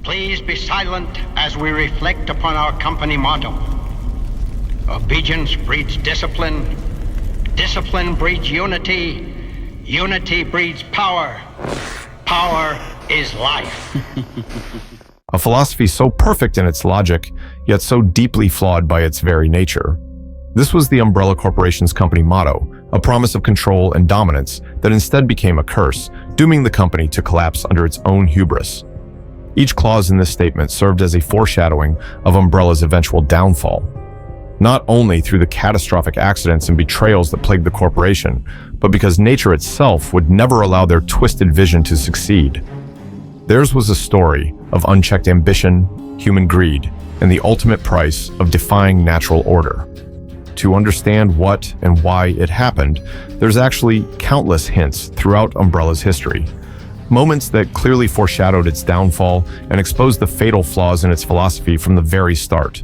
Please be silent as we reflect upon our company motto. Obedience breeds discipline. Discipline breeds unity. Unity breeds power. Power is life. A philosophy so perfect in its logic, yet so deeply flawed by its very nature. This was the Umbrella Corporation's company motto, a promise of control and dominance that instead became a curse, dooming the company to collapse under its own hubris. Each clause in this statement served as a foreshadowing of Umbrella's eventual downfall, not only through the catastrophic accidents and betrayals that plagued the corporation, but because nature itself would never allow their twisted vision to succeed. Theirs was a story of unchecked ambition, human greed, and the ultimate price of defying natural order. To understand what and why it happened, there's actually countless hints throughout Umbrella's history. Moments that clearly foreshadowed its downfall and exposed the fatal flaws in its philosophy from the very start.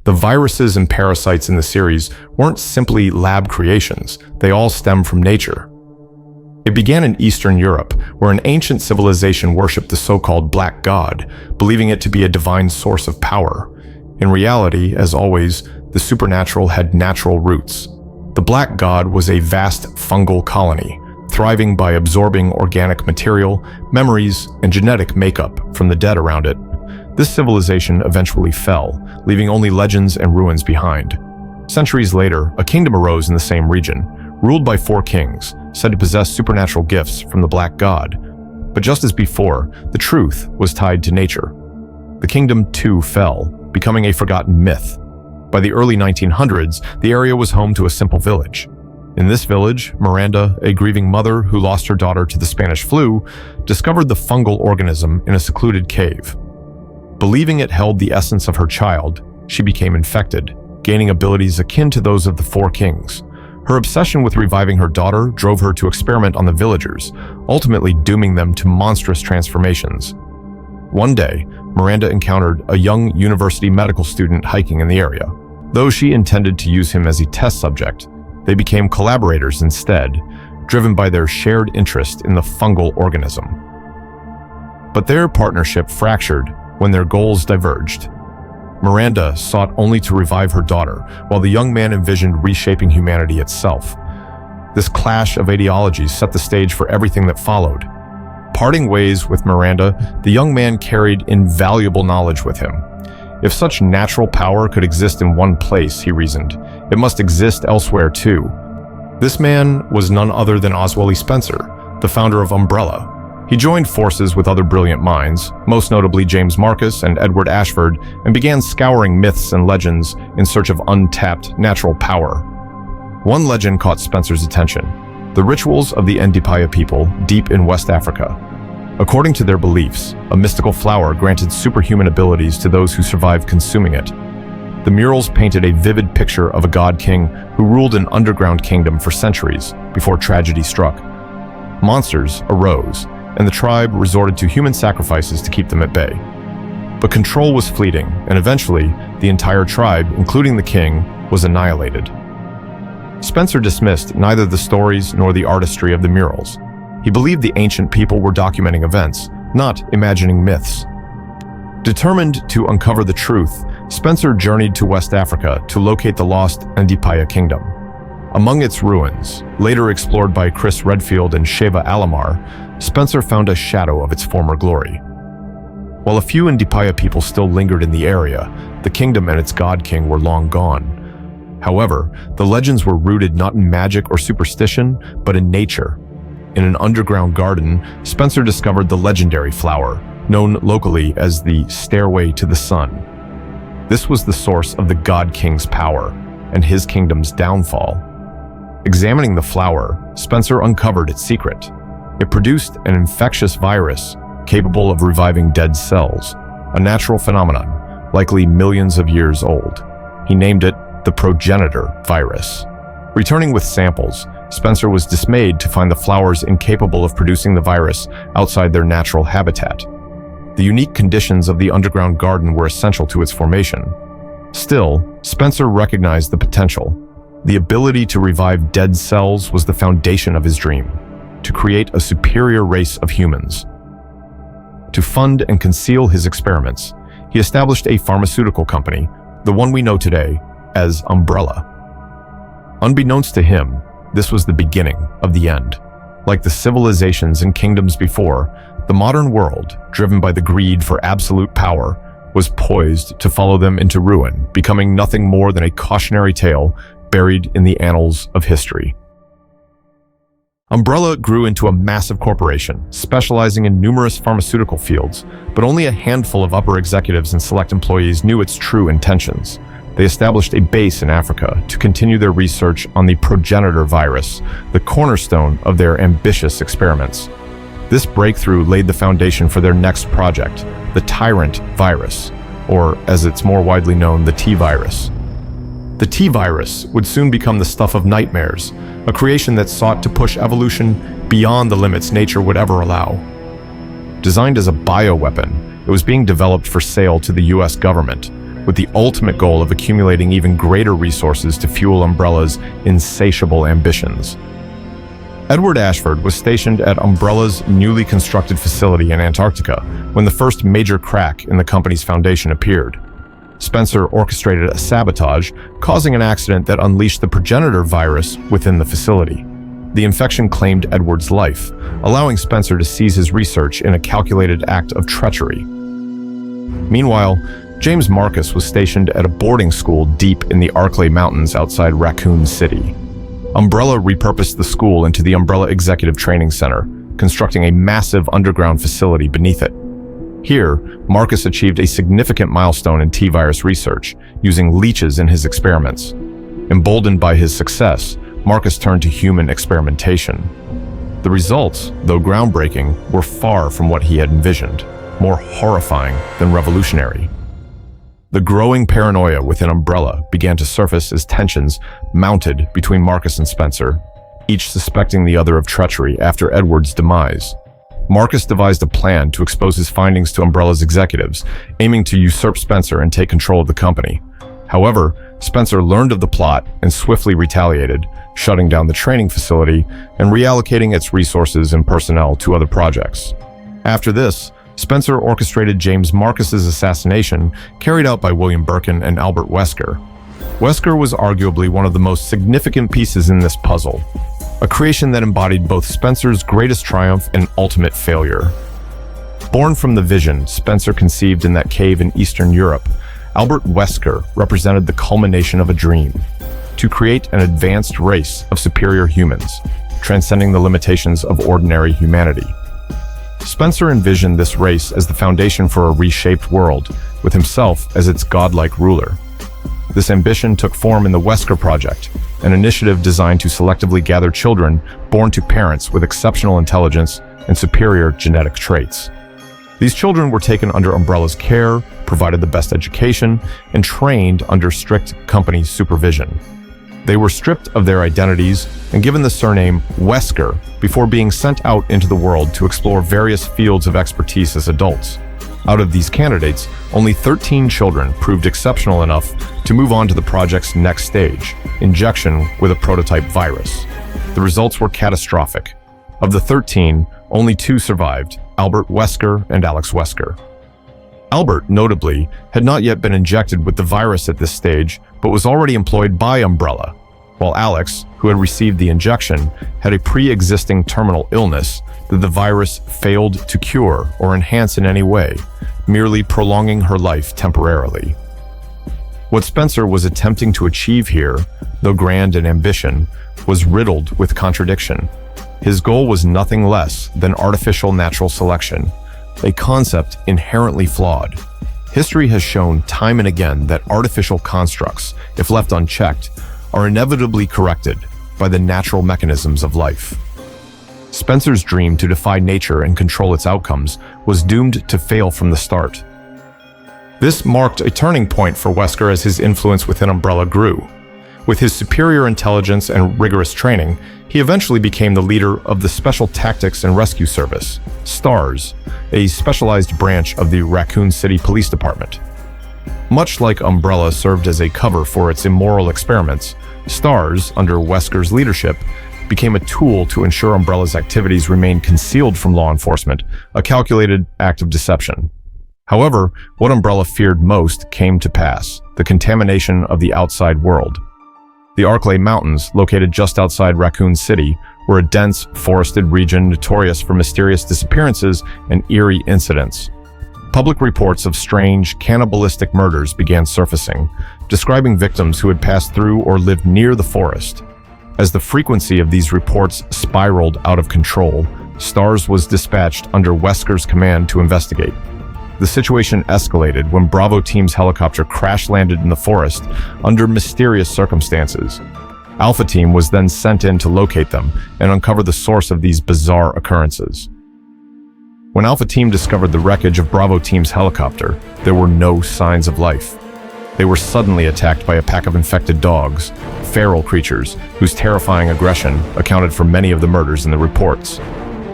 The viruses and parasites in the series weren't simply lab creations, they all stem from nature. It began in Eastern Europe, where an ancient civilization worshipped the so-called Black God, believing it to be a divine source of power. In reality, as always, the supernatural had natural roots. The Black God was a vast fungal colony, thriving by absorbing organic material, memories, and genetic makeup from the dead around it. This civilization eventually fell, leaving only legends and ruins behind. Centuries later, a kingdom arose in the same region, ruled by 4 kings, said to possess supernatural gifts from the Black God. But just as before, the truth was tied to nature. The kingdom too fell, becoming a forgotten myth. By the early 1900s, the area was home to a simple village. In this village, Miranda, a grieving mother who lost her daughter to the Spanish flu, discovered the fungal organism in a secluded cave. Believing it held the essence of her child, she became infected, gaining abilities akin to those of the 4 kings. Her obsession with reviving her daughter drove her to experiment on the villagers, ultimately dooming them to monstrous transformations. One day, Miranda encountered a young university medical student hiking in the area. Though she intended to use him as a test subject, they became collaborators instead, driven by their shared interest in the fungal organism. But their partnership fractured when their goals diverged. Miranda sought only to revive her daughter, while the young man envisioned reshaping humanity itself. This clash of ideologies set the stage for everything that followed. Parting ways with Miranda, the young man carried invaluable knowledge with him. If such natural power could exist in one place, he reasoned, it must exist elsewhere too. This man was none other than Oswald Spencer, the founder of Umbrella. He joined forces with other brilliant minds, most notably James Marcus and Edward Ashford, and began scouring myths and legends in search of untapped natural power. One legend caught Spencer's attention: the rituals of the Ndipaya people deep in West Africa. According to their beliefs, a mystical flower granted superhuman abilities to those who survived consuming it. The murals painted a vivid picture of a god king who ruled an underground kingdom for centuries before tragedy struck. Monsters arose, and the tribe resorted to human sacrifices to keep them at bay. But control was fleeting, and eventually, the entire tribe, including the king, was annihilated. Spencer dismissed neither the stories nor the artistry of the murals. He believed the ancient people were documenting events, not imagining myths. Determined to uncover the truth, Spencer journeyed to West Africa to locate the lost Ndipaya kingdom. Among its ruins, later explored by Chris Redfield and Sheva Alomar, Spencer found a shadow of its former glory. While a few Ndipaya people still lingered in the area, the kingdom and its god king were long gone. However, the legends were rooted not in magic or superstition, but in nature. In an underground garden, Spencer discovered the legendary flower, known locally as the Stairway to the Sun. This was the source of the God King's power and his kingdom's downfall. Examining the flower, Spencer uncovered its secret. It produced an infectious virus capable of reviving dead cells, a natural phenomenon, likely millions of years old. He named it the progenitor virus. Returning with samples, Spencer was dismayed to find the flowers incapable of producing the virus outside their natural habitat. The unique conditions of the underground garden were essential to its formation. Still, Spencer recognized the potential. The ability to revive dead cells was the foundation of his dream, to create a superior race of humans. To fund and conceal his experiments, he established a pharmaceutical company, the one we know today as Umbrella. Unbeknownst to him, this was the beginning of the end. Like the civilizations and kingdoms before, the modern world, driven by the greed for absolute power, was poised to follow them into ruin, becoming nothing more than a cautionary tale buried in the annals of history. Umbrella grew into a massive corporation, specializing in numerous pharmaceutical fields, but only a handful of upper executives and select employees knew its true intentions. They established a base in Africa to continue their research on the progenitor virus, the cornerstone of their ambitious experiments. This breakthrough laid the foundation for their next project, the tyrant virus, or as it's more widely known, the T-virus. The T-virus would soon become the stuff of nightmares, a creation that sought to push evolution beyond the limits nature would ever allow. Designed as a bioweapon, it was being developed for sale to the US government, with the ultimate goal of accumulating even greater resources to fuel Umbrella's insatiable ambitions. Edward Ashford was stationed at Umbrella's newly constructed facility in Antarctica when the first major crack in the company's foundation appeared. Spencer orchestrated a sabotage, causing an accident that unleashed the progenitor virus within the facility. The infection claimed Edward's life, allowing Spencer to seize his research in a calculated act of treachery. Meanwhile, James Marcus was stationed at a boarding school deep in the Arklay Mountains outside Raccoon City. Umbrella repurposed the school into the Umbrella Executive Training Center, constructing a massive underground facility beneath it. Here, Marcus achieved a significant milestone in T-virus research, using leeches in his experiments. Emboldened by his success, Marcus turned to human experimentation. The results, though groundbreaking, were far from what he had envisioned, more horrifying than revolutionary. The growing paranoia within Umbrella began to surface as tensions mounted between Marcus and Spencer, each suspecting the other of treachery after Edward's demise. Marcus devised a plan to expose his findings to Umbrella's executives, aiming to usurp Spencer and take control of the company. However, Spencer learned of the plot and swiftly retaliated, shutting down the training facility and reallocating its resources and personnel to other projects. After this, Spencer orchestrated James Marcus's assassination, carried out by William Birkin and Albert Wesker. Wesker was arguably one of the most significant pieces in this puzzle, a creation that embodied both Spencer's greatest triumph and ultimate failure. Born from the vision Spencer conceived in that cave in Eastern Europe, Albert Wesker represented the culmination of a dream: to create an advanced race of superior humans, transcending the limitations of ordinary humanity. Spencer envisioned this race as the foundation for a reshaped world, with himself as its godlike ruler. This ambition took form in the Wesker Project, an initiative designed to selectively gather children born to parents with exceptional intelligence and superior genetic traits. These children were taken under Umbrella's care, provided the best education, and trained under strict company supervision. They were stripped of their identities and given the surname Wesker before being sent out into the world to explore various fields of expertise as adults. Out of these candidates, only 13 children proved exceptional enough to move on to the project's next stage, injection with a prototype virus. The results were catastrophic. Of the 13, only 2 survived, Albert Wesker and Alex Wesker. Albert, notably, had not yet been injected with the virus at this stage, but was already employed by Umbrella, while Alex, who had received the injection, had a pre-existing terminal illness that the virus failed to cure or enhance in any way, merely prolonging her life temporarily. What Spencer was attempting to achieve here, though grand in ambition, was riddled with contradiction. His goal was nothing less than artificial natural selection, a concept inherently flawed. History has shown time and again that artificial constructs, if left unchecked, are inevitably corrected by the natural mechanisms of life. Spencer's dream to defy nature and control its outcomes was doomed to fail from the start. This marked a turning point for Wesker as his influence within Umbrella grew. With his superior intelligence and rigorous training, he eventually became the leader of the Special Tactics and Rescue Service, STARS, a specialized branch of the Raccoon City Police Department. Much like Umbrella served as a cover for its immoral experiments, STARS, under Wesker's leadership, became a tool to ensure Umbrella's activities remained concealed from law enforcement, a calculated act of deception. However, what Umbrella feared most came to pass: the contamination of the outside world. The Arklay Mountains, located just outside Raccoon City, were a dense, forested region notorious for mysterious disappearances and eerie incidents. Public reports of strange, cannibalistic murders began surfacing, describing victims who had passed through or lived near the forest. As the frequency of these reports spiraled out of control, STARS was dispatched under Wesker's command to investigate. The situation escalated when Bravo Team's helicopter crash-landed in the forest under mysterious circumstances. Alpha Team was then sent in to locate them and uncover the source of these bizarre occurrences. When Alpha Team discovered the wreckage of Bravo Team's helicopter, there were no signs of life. They were suddenly attacked by a pack of infected dogs, feral creatures whose terrifying aggression accounted for many of the murders in the reports.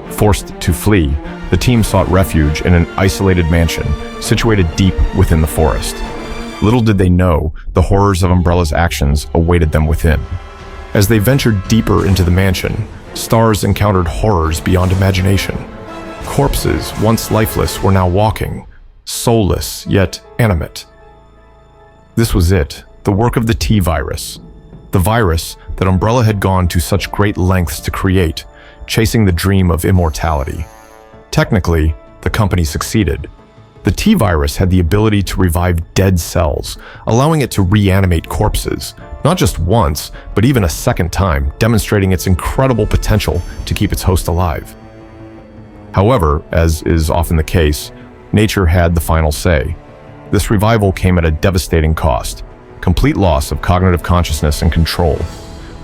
Forced to flee, the team sought refuge in an isolated mansion situated deep within the forest. Little did they know the horrors of Umbrella's actions awaited them within. As they ventured deeper into the mansion, STARS encountered horrors beyond imagination. Corpses, once lifeless, were now walking, soulless yet animate. This was it, the work of the T-virus. The virus that Umbrella had gone to such great lengths to create, chasing the dream of immortality. Technically, the company succeeded. The T-virus had the ability to revive dead cells, allowing it to reanimate corpses, not just once, but even a second time, demonstrating its incredible potential to keep its host alive. However, as is often the case, nature had the final say. This revival came at a devastating cost: complete loss of cognitive consciousness and control.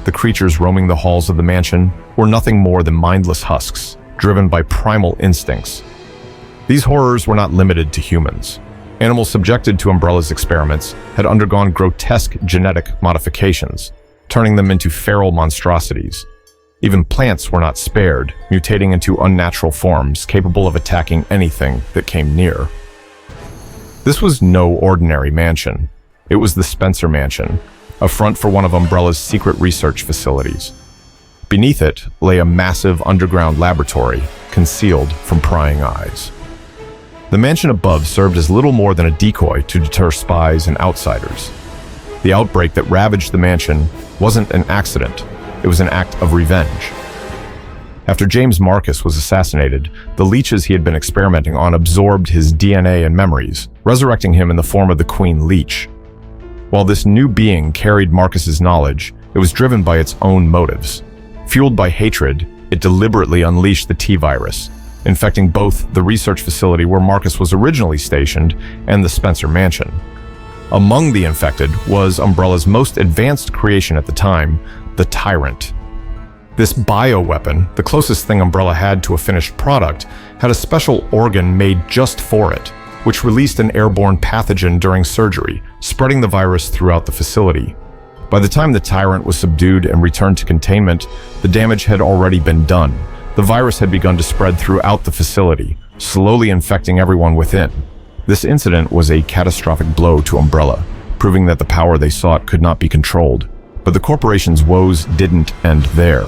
The creatures roaming the halls of the mansion were nothing more than mindless husks, driven by primal instincts. These horrors were not limited to humans. Animals subjected to Umbrella's experiments had undergone grotesque genetic modifications, turning them into feral monstrosities. Even plants were not spared, mutating into unnatural forms capable of attacking anything that came near. This was no ordinary mansion. It was the Spencer Mansion, a front for one of Umbrella's secret research facilities. Beneath it lay a massive underground laboratory, concealed from prying eyes. The mansion above served as little more than a decoy to deter spies and outsiders. The outbreak that ravaged the mansion wasn't an accident, it was an act of revenge. After James Marcus was assassinated, the leeches he had been experimenting on absorbed his DNA and memories, resurrecting him in the form of the Queen Leech. While this new being carried Marcus's knowledge, it was driven by its own motives. Fueled by hatred, it deliberately unleashed the T-virus, infecting both the research facility where Marcus was originally stationed and the Spencer Mansion. Among the infected was Umbrella's most advanced creation at the time, the Tyrant. This bioweapon, the closest thing Umbrella had to a finished product, had a special organ made just for it, which released an airborne pathogen during surgery, spreading the virus throughout the facility. By the time the Tyrant was subdued and returned to containment, the damage had already been done. The virus had begun to spread throughout the facility, slowly infecting everyone within. This incident was a catastrophic blow to Umbrella, proving that the power they sought could not be controlled. But the corporation's woes didn't end there.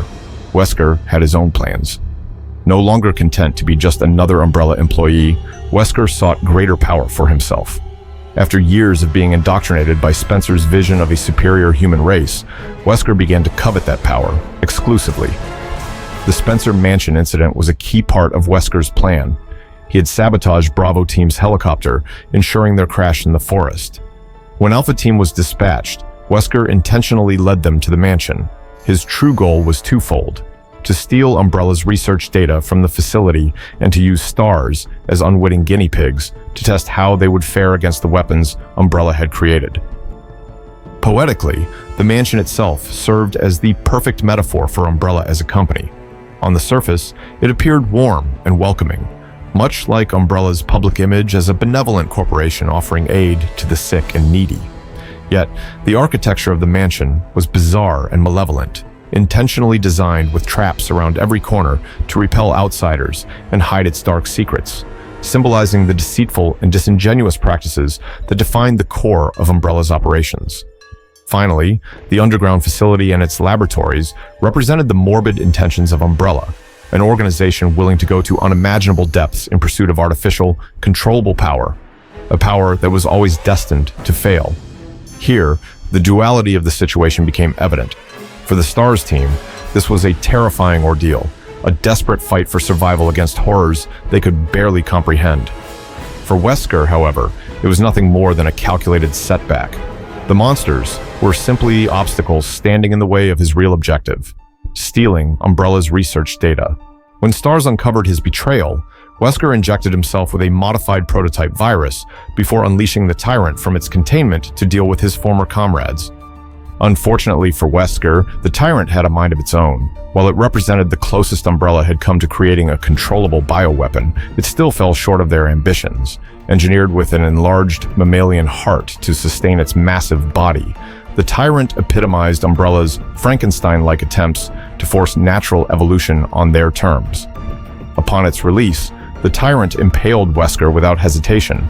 Wesker had his own plans. No longer content to be just another Umbrella employee, Wesker sought greater power for himself. After years of being indoctrinated by Spencer's vision of a superior human race, Wesker began to covet that power, exclusively. The Spencer Mansion incident was a key part of Wesker's plan. He had sabotaged Bravo Team's helicopter, ensuring their crash in the forest. When Alpha Team was dispatched, Wesker intentionally led them to the mansion. His true goal was twofold: to steal Umbrella's research data from the facility and to use STARS as unwitting guinea pigs to test how they would fare against the weapons Umbrella had created. Poetically, the mansion itself served as the perfect metaphor for Umbrella as a company. On the surface, it appeared warm and welcoming, much like Umbrella's public image as a benevolent corporation offering aid to the sick and needy. Yet, the architecture of the mansion was bizarre and malevolent, intentionally designed with traps around every corner to repel outsiders and hide its dark secrets, symbolizing the deceitful and disingenuous practices that defined the core of Umbrella's operations. Finally, the underground facility and its laboratories represented the morbid intentions of Umbrella, an organization willing to go to unimaginable depths in pursuit of artificial, controllable power, a power that was always destined to fail. Here, the duality of the situation became evident. For the STARS team, this was a terrifying ordeal, a desperate fight for survival against horrors they could barely comprehend. For Wesker, however, it was nothing more than a calculated setback. The monsters were simply obstacles standing in the way of his real objective, stealing Umbrella's research data. When STARS uncovered his betrayal, Wesker injected himself with a modified prototype virus before unleashing the Tyrant from its containment to deal with his former comrades. Unfortunately for Wesker, the Tyrant had a mind of its own. While it represented the closest Umbrella had come to creating a controllable bioweapon, it still fell short of their ambitions. Engineered with an enlarged mammalian heart to sustain its massive body, the Tyrant epitomized Umbrella's Frankenstein-like attempts to force natural evolution on their terms. Upon its release, the Tyrant impaled Wesker without hesitation,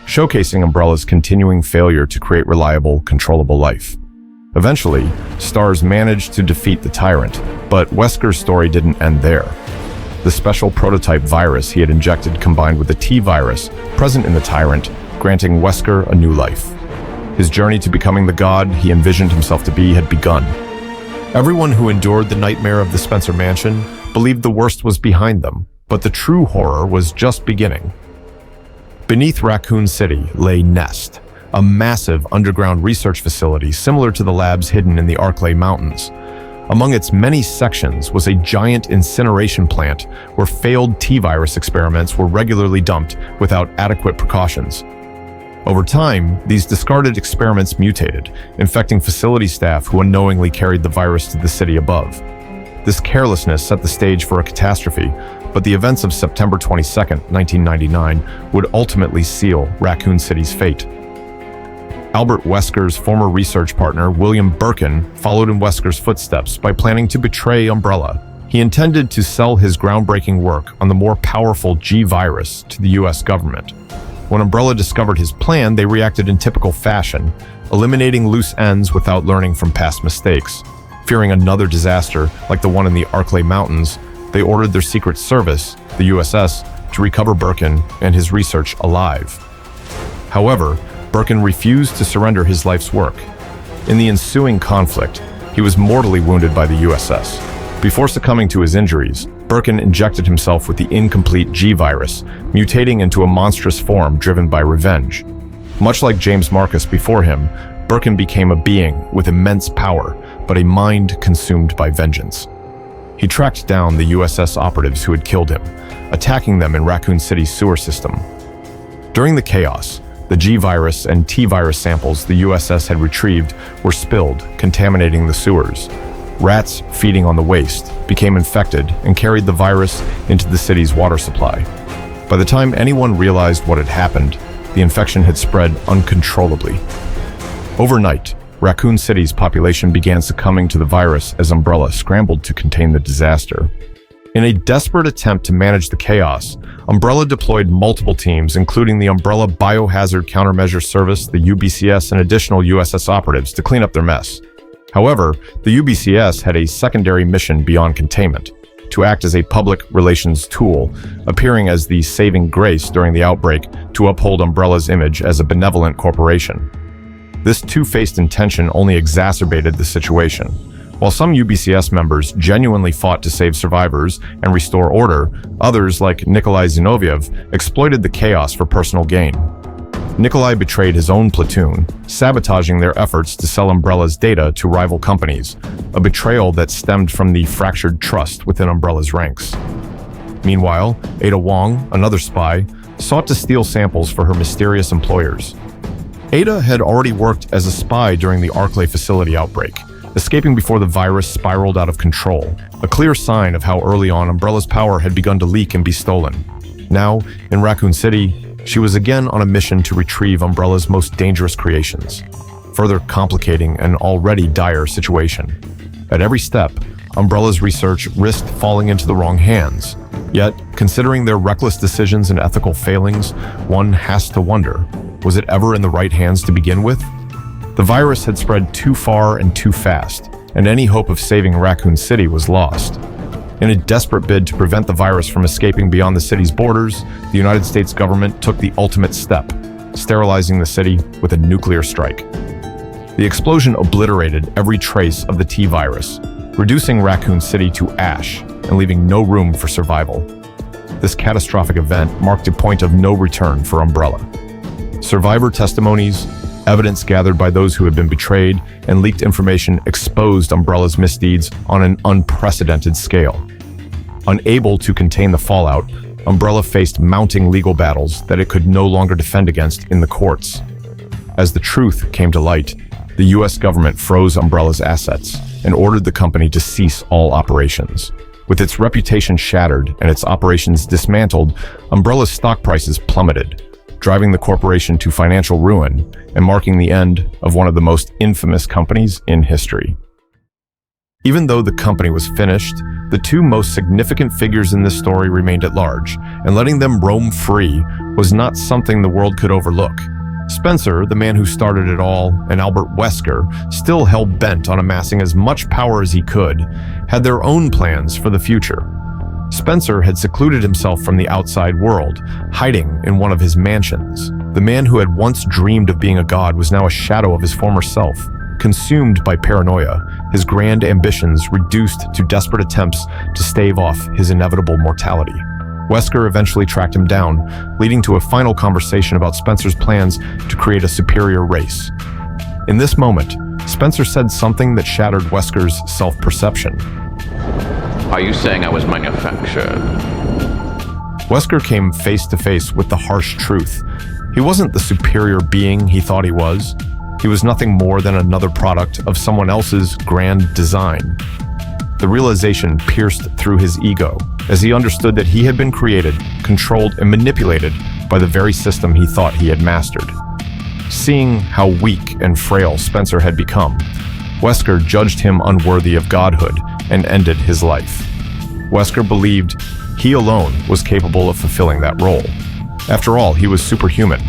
showcasing Umbrella's continuing failure to create reliable, controllable life. Eventually, STARS managed to defeat the Tyrant, but Wesker's story didn't end there. The special prototype virus he had injected combined with the T-virus present in the Tyrant, granting Wesker a new life. His journey to becoming the god he envisioned himself to be had begun. Everyone who endured the nightmare of the Spencer Mansion believed the worst was behind them, but the true horror was just beginning. Beneath Raccoon City lay Nest, a massive underground research facility similar to the labs hidden in the Arklay Mountains. Among its many sections was a giant incineration plant where failed T-virus experiments were regularly dumped without adequate precautions. Over time, these discarded experiments mutated, infecting facility staff who unknowingly carried the virus to the city above. This carelessness set the stage for a catastrophe, but the events of September 22, 1999 would ultimately seal Raccoon City's fate. Albert Wesker's former research partner, William Birkin, followed in Wesker's footsteps by planning to betray Umbrella. He intended to sell his groundbreaking work on the more powerful G-virus to the US government. When Umbrella discovered his plan, they reacted in typical fashion, eliminating loose ends without learning from past mistakes. Fearing another disaster like the one in the Arklay Mountains, they ordered their secret service, the USS, to recover Birkin and his research alive. However, Birkin refused to surrender his life's work. In the ensuing conflict, he was mortally wounded by the USS. Before succumbing to his injuries, Birkin injected himself with the incomplete G-virus, mutating into a monstrous form driven by revenge. Much like James Marcus before him, Birkin became a being with immense power, but a mind consumed by vengeance. He tracked down the USS operatives who had killed him, attacking them in Raccoon City's sewer system. During the chaos, the G-virus and T-virus samples the USS had retrieved were spilled, contaminating the sewers. Rats feeding on the waste became infected and carried the virus into the city's water supply. By the time anyone realized what had happened, the infection had spread uncontrollably. Overnight, Raccoon City's population began succumbing to the virus as Umbrella scrambled to contain the disaster. In a desperate attempt to manage the chaos, Umbrella deployed multiple teams, including the Umbrella Biohazard Countermeasure Service, the UBCS, and additional USS operatives to clean up their mess. However, the UBCS had a secondary mission beyond containment, to act as a public relations tool, appearing as the saving grace during the outbreak to uphold Umbrella's image as a benevolent corporation. This two-faced intention only exacerbated the situation. While some UBCS members genuinely fought to save survivors and restore order, others, like Nikolai Zinoviev, exploited the chaos for personal gain. Nikolai betrayed his own platoon, sabotaging their efforts to sell Umbrella's data to rival companies, a betrayal that stemmed from the fractured trust within Umbrella's ranks. Meanwhile, Ada Wong, another spy, sought to steal samples for her mysterious employers. Ada had already worked as a spy during the Arklay facility outbreak, escaping before the virus spiraled out of control, a clear sign of how early on Umbrella's power had begun to leak and be stolen. Now, in Raccoon City, she was again on a mission to retrieve Umbrella's most dangerous creations, further complicating an already dire situation. At every step, Umbrella's research risked falling into the wrong hands. Yet, considering their reckless decisions and ethical failings, one has to wonder, was it ever in the right hands to begin with? The virus had spread too far and too fast, and any hope of saving Raccoon City was lost. In a desperate bid to prevent the virus from escaping beyond the city's borders, the United States government took the ultimate step, sterilizing the city with a nuclear strike. The explosion obliterated every trace of the T-virus, reducing Raccoon City to ash and leaving no room for survival. This catastrophic event marked a point of no return for Umbrella. Survivor testimonies, evidence gathered by those who had been betrayed, and leaked information exposed Umbrella's misdeeds on an unprecedented scale. Unable to contain the fallout, Umbrella faced mounting legal battles that it could no longer defend against in the courts. As the truth came to light, the U.S. government froze Umbrella's assets and ordered the company to cease all operations. With its reputation shattered and its operations dismantled, Umbrella's stock prices plummeted, driving the corporation to financial ruin and marking the end of one of the most infamous companies in history. Even though the company was finished, the two most significant figures in this story remained at large, and letting them roam free was not something the world could overlook. Spencer, the man who started it all, and Albert Wesker, still hell-bent on amassing as much power as he could, had their own plans for the future. Spencer had secluded himself from the outside world, hiding in one of his mansions. The man who had once dreamed of being a god was now a shadow of his former self. Consumed by paranoia, his grand ambitions reduced to desperate attempts to stave off his inevitable mortality. Wesker eventually tracked him down, leading to a final conversation about Spencer's plans to create a superior race. In this moment, Spencer said something that shattered Wesker's self-perception. Are you saying I was manufactured? Wesker came face to face with the harsh truth. He wasn't the superior being he thought he was. He was nothing more than another product of someone else's grand design. The realization pierced through his ego as he understood that he had been created, controlled, and manipulated by the very system he thought he had mastered. Seeing how weak and frail Spencer had become, Wesker judged him unworthy of godhood and ended his life. Wesker believed he alone was capable of fulfilling that role. After all, he was superhuman,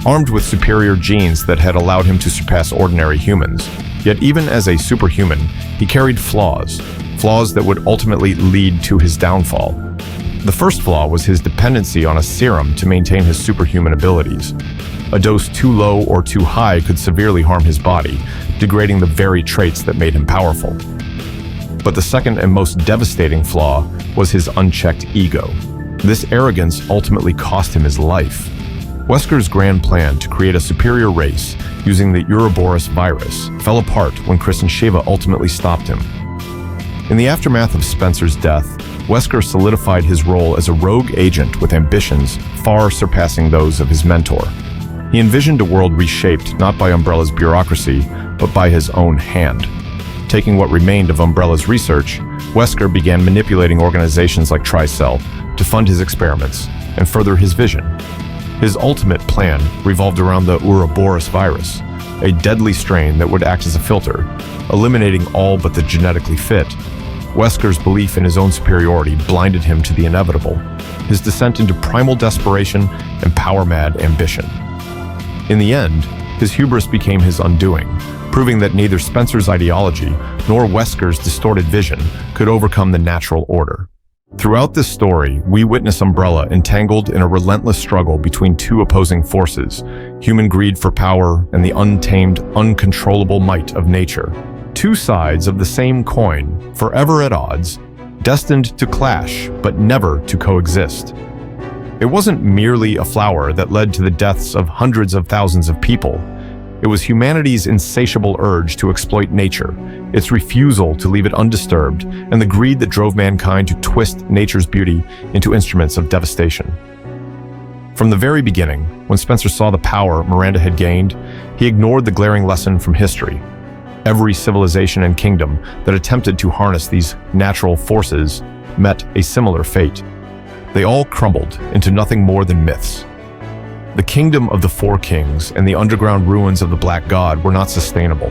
armed with superior genes that had allowed him to surpass ordinary humans. Yet even as a superhuman, he carried flaws that would ultimately lead to his downfall. The first flaw was his dependency on a serum to maintain his superhuman abilities. A dose too low or too high could severely harm his body, degrading the very traits that made him powerful. But the second and most devastating flaw was his unchecked ego. This arrogance ultimately cost him his life. Wesker's grand plan to create a superior race using the Ouroboros virus fell apart when Chris and Shiva ultimately stopped him. In the aftermath of Spencer's death, Wesker solidified his role as a rogue agent with ambitions far surpassing those of his mentor. He envisioned a world reshaped not by Umbrella's bureaucracy, but by his own hand. Taking what remained of Umbrella's research, Wesker began manipulating organizations like Tricell to fund his experiments and further his vision. His ultimate plan revolved around the Ouroboros virus, a deadly strain that would act as a filter, eliminating all but the genetically fit. Wesker's belief in his own superiority blinded him to the inevitable, his descent into primal desperation and power-mad ambition. In the end, his hubris became his undoing, proving that neither Spencer's ideology nor Wesker's distorted vision could overcome the natural order. Throughout this story, we witness Umbrella entangled in a relentless struggle between two opposing forces, human greed for power and the untamed, uncontrollable might of nature. Two sides of the same coin, forever at odds, destined to clash but never to coexist. It wasn't merely a flower that led to the deaths of hundreds of thousands of people. It was humanity's insatiable urge to exploit nature, its refusal to leave it undisturbed, and the greed that drove mankind to twist nature's beauty into instruments of devastation. From the very beginning, when Spencer saw the power Miranda had gained, he ignored the glaring lesson from history. Every civilization and kingdom that attempted to harness these natural forces met a similar fate. They all crumbled into nothing more than myths. The kingdom of the Four Kings and the underground ruins of the Black God were not sustainable.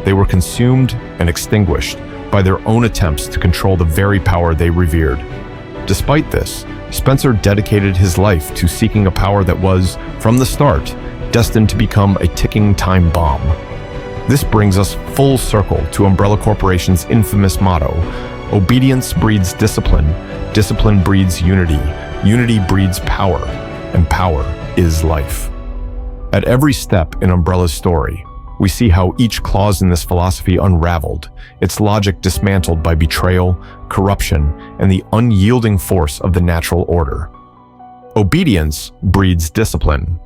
They were consumed and extinguished by their own attempts to control the very power they revered. Despite this, Spencer dedicated his life to seeking a power that was, from the start, destined to become a ticking time bomb. This brings us full circle to Umbrella Corporation's infamous motto: obedience breeds discipline, discipline breeds unity, unity breeds power, and power is life. At every step in Umbrella's story, we see how each clause in this philosophy unraveled, its logic dismantled by betrayal, corruption, and the unyielding force of the natural order. Obedience breeds discipline.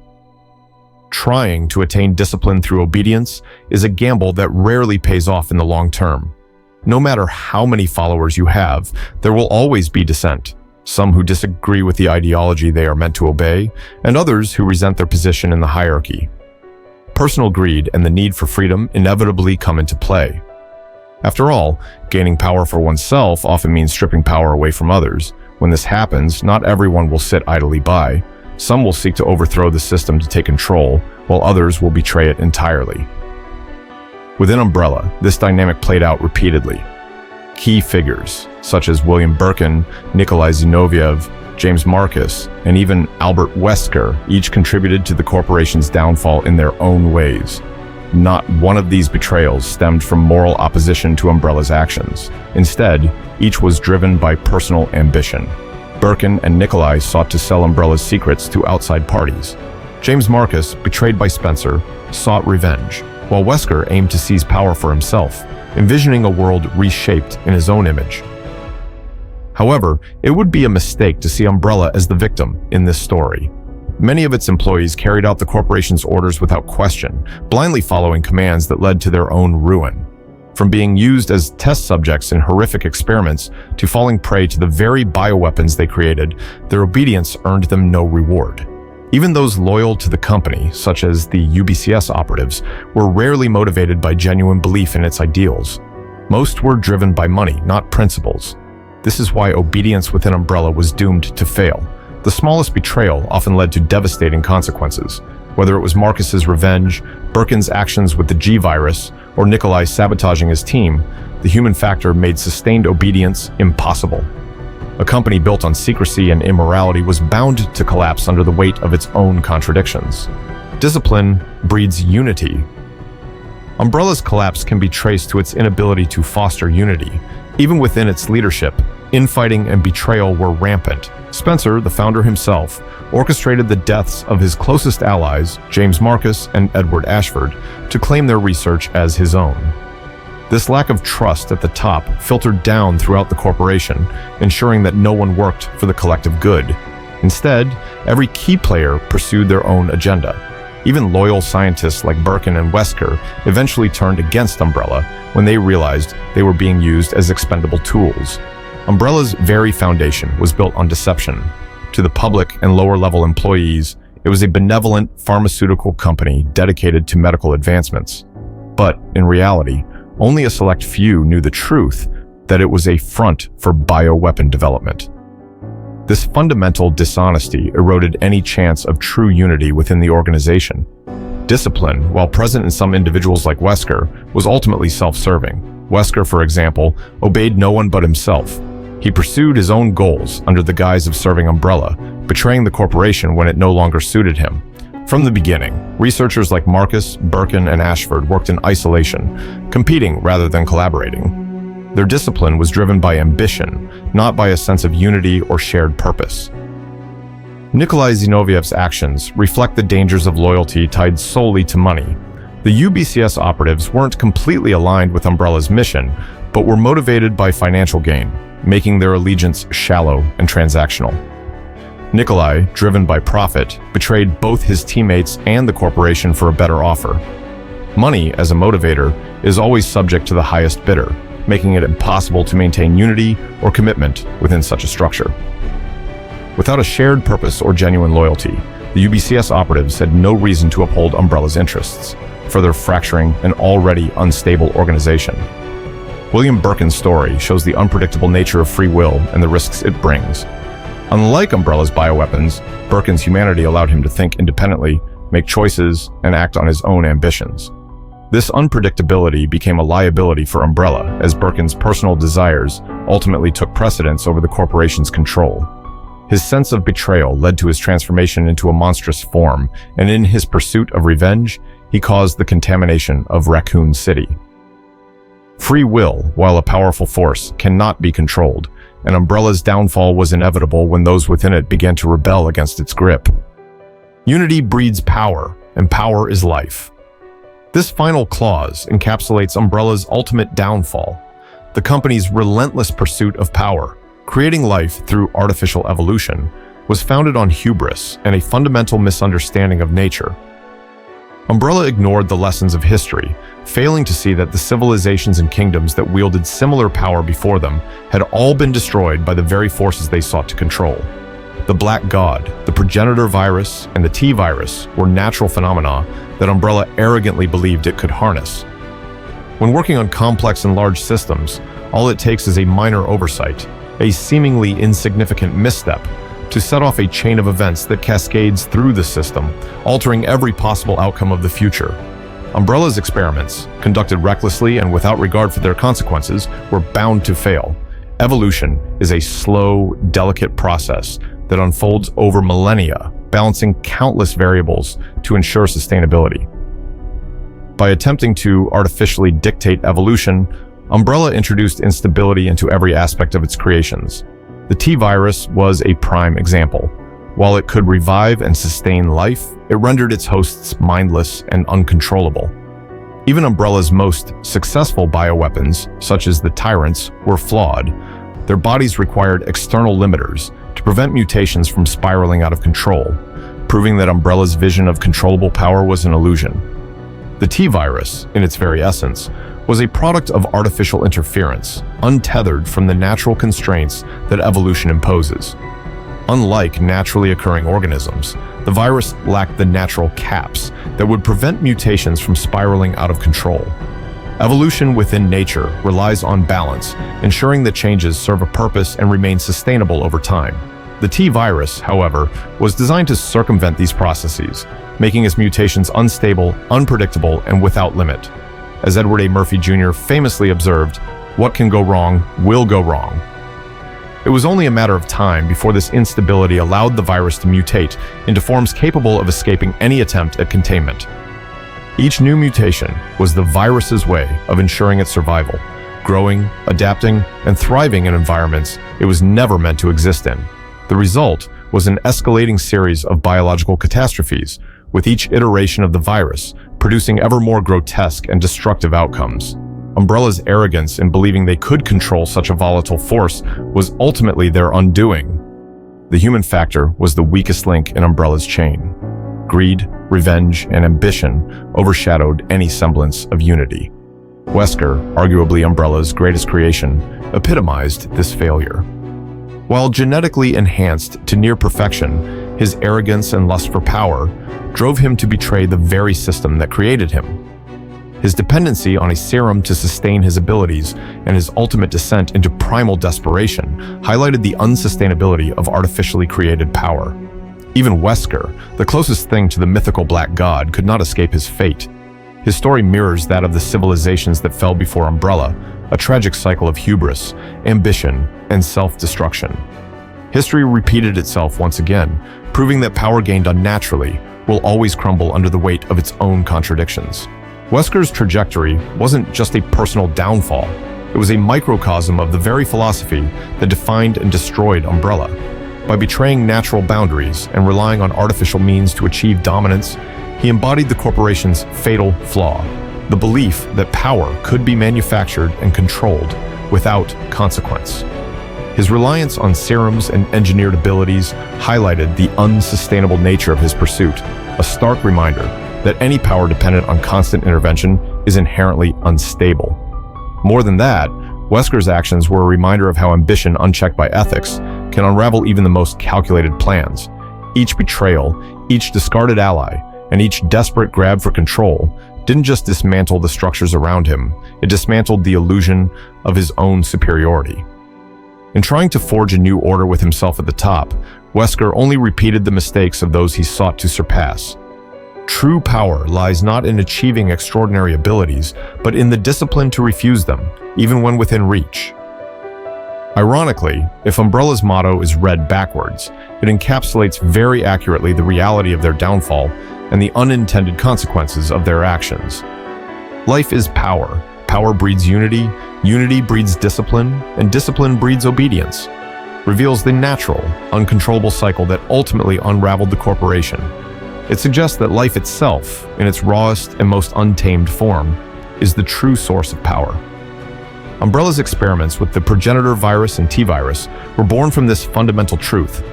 Trying to attain discipline through obedience is a gamble that rarely pays off in the long term. No matter how many followers you have, there will always be dissent. Some who disagree with the ideology they are meant to obey, and others who resent their position in the hierarchy. Personal greed and the need for freedom inevitably come into play. After all, gaining power for oneself often means stripping power away from others. When this happens, not everyone will sit idly by. Some will seek to overthrow the system to take control, while others will betray it entirely. Within Umbrella, this dynamic played out repeatedly. Key figures, such as William Birkin, Nikolai Zinoviev, James Marcus, and even Albert Wesker, each contributed to the corporation's downfall in their own ways. Not one of these betrayals stemmed from moral opposition to Umbrella's actions. Instead, each was driven by personal ambition. Birkin and Nikolai sought to sell Umbrella's secrets to outside parties. James Marcus, betrayed by Spencer, sought revenge, while Wesker aimed to seize power for himself, envisioning a world reshaped in his own image. However, it would be a mistake to see Umbrella as the victim in this story. Many of its employees carried out the corporation's orders without question, blindly following commands that led to their own ruin. From being used as test subjects in horrific experiments to falling prey to the very bioweapons they created, their obedience earned them no reward. Even those loyal to the company, such as the UBCS operatives, were rarely motivated by genuine belief in its ideals. Most were driven by money, not principles. This is why obedience within Umbrella was doomed to fail. The smallest betrayal often led to devastating consequences. Whether it was Marcus's revenge, Birkin's actions with the G-virus, or Nikolai sabotaging his team, the human factor made sustained obedience impossible. A company built on secrecy and immorality was bound to collapse under the weight of its own contradictions. Discipline breeds unity. Umbrella's collapse can be traced to its inability to foster unity. Even within its leadership, infighting and betrayal were rampant. Spencer, the founder himself, orchestrated the deaths of his closest allies, James Marcus and Edward Ashford, to claim their research as his own. This lack of trust at the top filtered down throughout the corporation, ensuring that no one worked for the collective good. Instead, every key player pursued their own agenda. Even loyal scientists like Birkin and Wesker eventually turned against Umbrella when they realized they were being used as expendable tools. Umbrella's very foundation was built on deception. To the public and lower-level employees, it was a benevolent pharmaceutical company dedicated to medical advancements. But in reality, only a select few knew the truth, that it was a front for bioweapon development. This fundamental dishonesty eroded any chance of true unity within the organization. Discipline, while present in some individuals like Wesker, was ultimately self-serving. Wesker, for example, obeyed no one but himself. He pursued his own goals under the guise of serving Umbrella, betraying the corporation when it no longer suited him. From the beginning, researchers like Marcus, Birkin, and Ashford worked in isolation, competing rather than collaborating. Their discipline was driven by ambition, not by a sense of unity or shared purpose. Nikolai Zinoviev's actions reflect the dangers of loyalty tied solely to money. The UBCS operatives weren't completely aligned with Umbrella's mission, but were motivated by financial gain, making their allegiance shallow and transactional. Nikolai, driven by profit, betrayed both his teammates and the corporation for a better offer. Money, as a motivator, is always subject to the highest bidder, making it impossible to maintain unity or commitment within such a structure. Without a shared purpose or genuine loyalty, the UBCS operatives had no reason to uphold Umbrella's interests, further fracturing an already unstable organization. William Birkin's story shows the unpredictable nature of free will and the risks it brings. Unlike Umbrella's bioweapons, Birkin's humanity allowed him to think independently, make choices, and act on his own ambitions. This unpredictability became a liability for Umbrella, as Birkin's personal desires ultimately took precedence over the corporation's control. His sense of betrayal led to his transformation into a monstrous form, and in his pursuit of revenge, he he caused the contamination of Raccoon City. Free will, while a powerful force, cannot be controlled, and Umbrella's downfall was inevitable when those within it began to rebel against its grip. Unity breeds power, and power is life. This final clause encapsulates Umbrella's ultimate downfall, the company's relentless pursuit of power. Creating life through artificial evolution was founded on hubris and a fundamental misunderstanding of nature. Umbrella ignored the lessons of history, failing to see that the civilizations and kingdoms that wielded similar power before them had all been destroyed by the very forces they sought to control. The Black God, the progenitor virus, and the T-virus were natural phenomena that Umbrella arrogantly believed it could harness. When working on complex and large systems, all it takes is a minor oversight, a seemingly insignificant misstep, to set off a chain of events that cascades through the system, altering every possible outcome of the future. Umbrella's experiments, conducted recklessly and without regard for their consequences, were bound to fail. Evolution is a slow, delicate process that unfolds over millennia, balancing countless variables to ensure sustainability. By attempting to artificially dictate evolution, Umbrella introduced instability into every aspect of its creations. The T-virus was a prime example. While it could revive and sustain life, it rendered its hosts mindless and uncontrollable. Even Umbrella's most successful bioweapons, such as the Tyrants, were flawed. Their bodies required external limiters to prevent mutations from spiraling out of control, proving that Umbrella's vision of controllable power was an illusion. The T-virus, in its very essence, was a product of artificial interference, untethered from the natural constraints that evolution imposes. Unlike naturally occurring organisms, the virus lacked the natural caps that would prevent mutations from spiraling out of control. Evolution within nature relies on balance, ensuring that changes serve a purpose and remain sustainable over time. The T-virus, however, was designed to circumvent these processes, making its mutations unstable, unpredictable, and without limit. As Edward A. Murphy Jr. famously observed, "What can go wrong will go wrong." It was only a matter of time before this instability allowed the virus to mutate into forms capable of escaping any attempt at containment. Each new mutation was the virus's way of ensuring its survival, growing, adapting, and thriving in environments it was never meant to exist in. The result was an escalating series of biological catastrophes, with each iteration of the virus producing ever more grotesque and destructive outcomes. Umbrella's arrogance in believing they could control such a volatile force was ultimately their undoing. The human factor was the weakest link in Umbrella's chain. Greed, revenge, and ambition overshadowed any semblance of unity. Wesker, arguably Umbrella's greatest creation, epitomized this failure. While genetically enhanced to near perfection, his arrogance and lust for power drove him to betray the very system that created him. His dependency on a serum to sustain his abilities and his ultimate descent into primal desperation highlighted the unsustainability of artificially created power. Even Wesker, the closest thing to the mythical Black God, could not escape his fate. His story mirrors that of the civilizations that fell before Umbrella, a tragic cycle of hubris, ambition, and self-destruction. History repeated itself once again, proving that power gained unnaturally will always crumble under the weight of its own contradictions. Wesker's trajectory wasn't just a personal downfall, it was a microcosm of the very philosophy that defined and destroyed Umbrella. By betraying natural boundaries and relying on artificial means to achieve dominance, he embodied the corporation's fatal flaw, the belief that power could be manufactured and controlled without consequence. His reliance on serums and engineered abilities highlighted the unsustainable nature of his pursuit, a stark reminder that any power dependent on constant intervention is inherently unstable. More than that, Wesker's actions were a reminder of how ambition unchecked by ethics can unravel even the most calculated plans. Each betrayal, each discarded ally, and each desperate grab for control didn't just dismantle the structures around him, it dismantled the illusion of his own superiority. In trying to forge a new order with himself at the top, Wesker only repeated the mistakes of those he sought to surpass. True power lies not in achieving extraordinary abilities, but in the discipline to refuse them, even when within reach. Ironically, if Umbrella's motto is read backwards, it encapsulates very accurately the reality of their downfall and the unintended consequences of their actions. Life is power. Power breeds unity, unity breeds discipline, and discipline breeds obedience. Reveals the natural, uncontrollable cycle that ultimately unraveled the corporation. It suggests that life itself, in its rawest and most untamed form, is the true source of power. Umbrella's experiments with the progenitor virus and T-virus were born from this fundamental truth.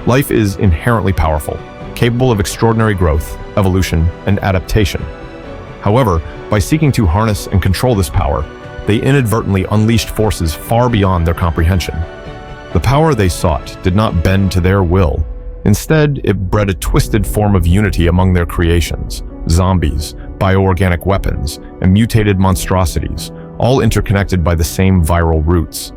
Life is inherently powerful, capable of extraordinary growth, evolution, and adaptation. However, by seeking to harness and control this power, they inadvertently unleashed forces far beyond their comprehension. The power they sought did not bend to their will. Instead, it bred a twisted form of unity among their creations: zombies, bioorganic weapons, and mutated monstrosities, all interconnected by the same viral roots.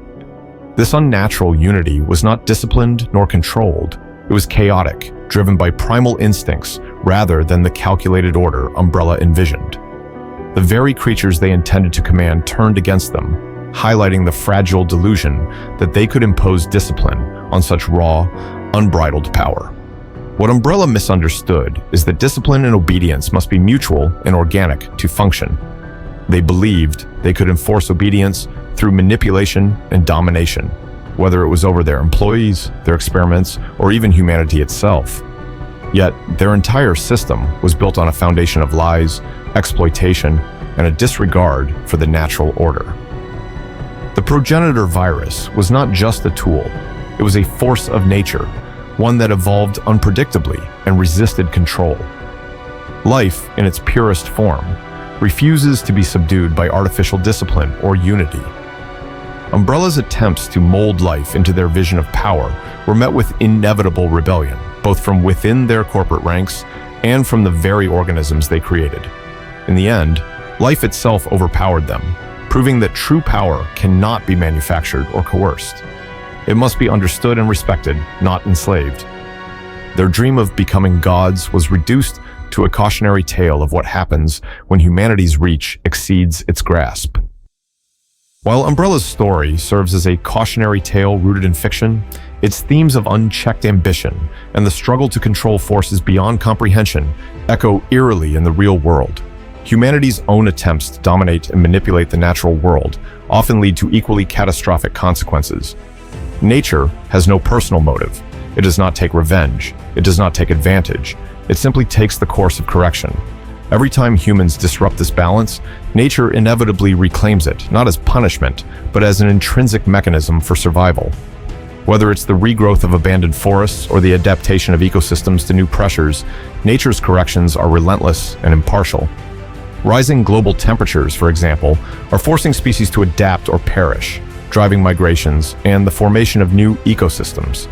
This unnatural unity was not disciplined nor controlled. It was chaotic, driven by primal instincts rather than the calculated order Umbrella envisioned. The very creatures they intended to command turned against them, highlighting the fragile delusion that they could impose discipline on such raw, unbridled power. What Umbrella misunderstood is that discipline and obedience must be mutual and organic to function. They believed they could enforce obedience through manipulation and domination, whether it was over their employees, their experiments, or even humanity itself. Yet, their entire system was built on a foundation of lies, exploitation, and a disregard for the natural order. The progenitor virus was not just a tool, it was a force of nature, one that evolved unpredictably and resisted control. Life, in its purest form, refuses to be subdued by artificial discipline or unity. Umbrella's attempts to mold life into their vision of power were met with inevitable rebellion, both from within their corporate ranks and from the very organisms they created. In the end, life itself overpowered them, proving that true power cannot be manufactured or coerced. It must be understood and respected, not enslaved. Their dream of becoming gods was reduced to a cautionary tale of what happens when humanity's reach exceeds its grasp. While Umbrella's story serves as a cautionary tale rooted in fiction, its themes of unchecked ambition and the struggle to control forces beyond comprehension echo eerily in the real world. Humanity's own attempts to dominate and manipulate the natural world often lead to equally catastrophic consequences. Nature has no personal motive. It does not take revenge. It does not take advantage. It simply takes the course of correction. Every time humans disrupt this balance, nature inevitably reclaims it, not as punishment, but as an intrinsic mechanism for survival. Whether it's the regrowth of abandoned forests or the adaptation of ecosystems to new pressures, nature's corrections are relentless and impartial. Rising global temperatures, for example, are forcing species to adapt or perish, driving migrations and the formation of new ecosystems.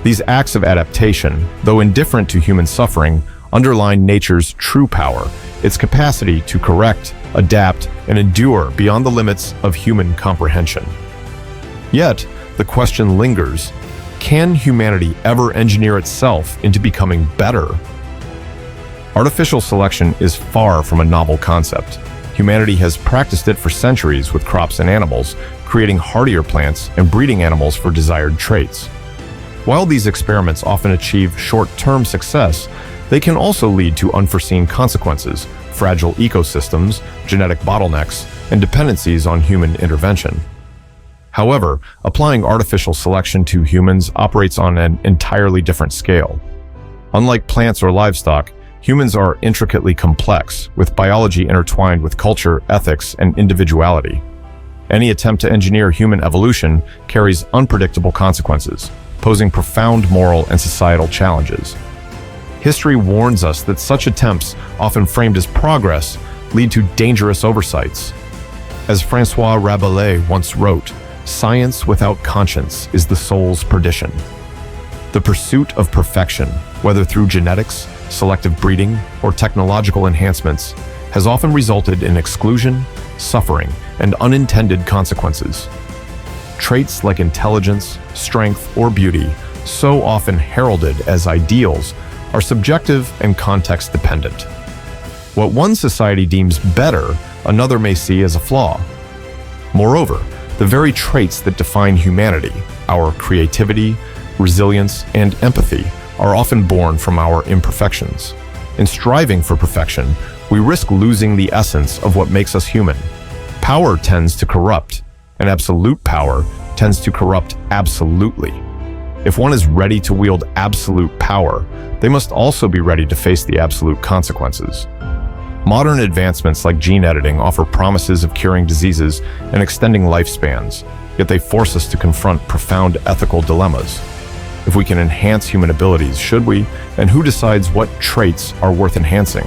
These acts of adaptation, though indifferent to human suffering, underline nature's true power, its capacity to correct, adapt, and endure beyond the limits of human comprehension. Yet, the question lingers, can humanity ever engineer itself into becoming better? Artificial selection is far from a novel concept. Humanity has practiced it for centuries with crops and animals, creating hardier plants and breeding animals for desired traits. While these experiments often achieve short-term success, they can also lead to unforeseen consequences, fragile ecosystems, genetic bottlenecks, and dependencies on human intervention. However, applying artificial selection to humans operates on an entirely different scale. Unlike plants or livestock, humans are intricately complex, with biology intertwined with culture, ethics, and individuality. Any attempt to engineer human evolution carries unpredictable consequences, posing profound moral and societal challenges. History warns us that such attempts, often framed as progress, lead to dangerous oversights. As Francois Rabelais once wrote, "Science without conscience is the soul's perdition." The pursuit of perfection, whether through genetics, selective breeding, or technological enhancements, has often resulted in exclusion, suffering, and unintended consequences. Traits like intelligence, strength, or beauty, so often heralded as ideals, are subjective and context-dependent. What one society deems better, another may see as a flaw. Moreover, the very traits that define humanity, our creativity, resilience, and empathy, are often born from our imperfections. In striving for perfection, we risk losing the essence of what makes us human. Power tends to corrupt, and absolute power tends to corrupt absolutely. If one is ready to wield absolute power, they must also be ready to face the absolute consequences. Modern advancements like gene editing offer promises of curing diseases and extending lifespans, yet they force us to confront profound ethical dilemmas. If we can enhance human abilities, should we? And who decides what traits are worth enhancing?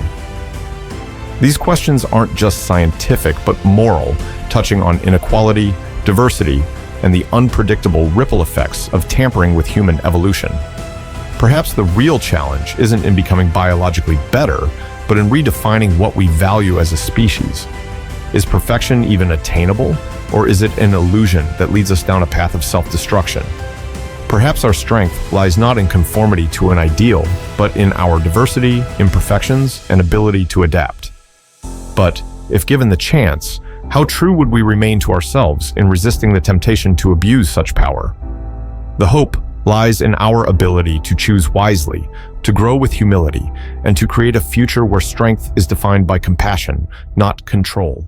These questions aren't just scientific, but moral, touching on inequality, diversity, and the unpredictable ripple effects of tampering with human evolution. Perhaps the real challenge isn't in becoming biologically better, but in redefining what we value as a species. Is perfection even attainable, or is it an illusion that leads us down a path of self-destruction? Perhaps our strength lies not in conformity to an ideal, but in our diversity, imperfections, and ability to adapt. But, if given the chance, how true would we remain to ourselves in resisting the temptation to abuse such power? The hope lies in our ability to choose wisely, to grow with humility, and to create a future where strength is defined by compassion, not control.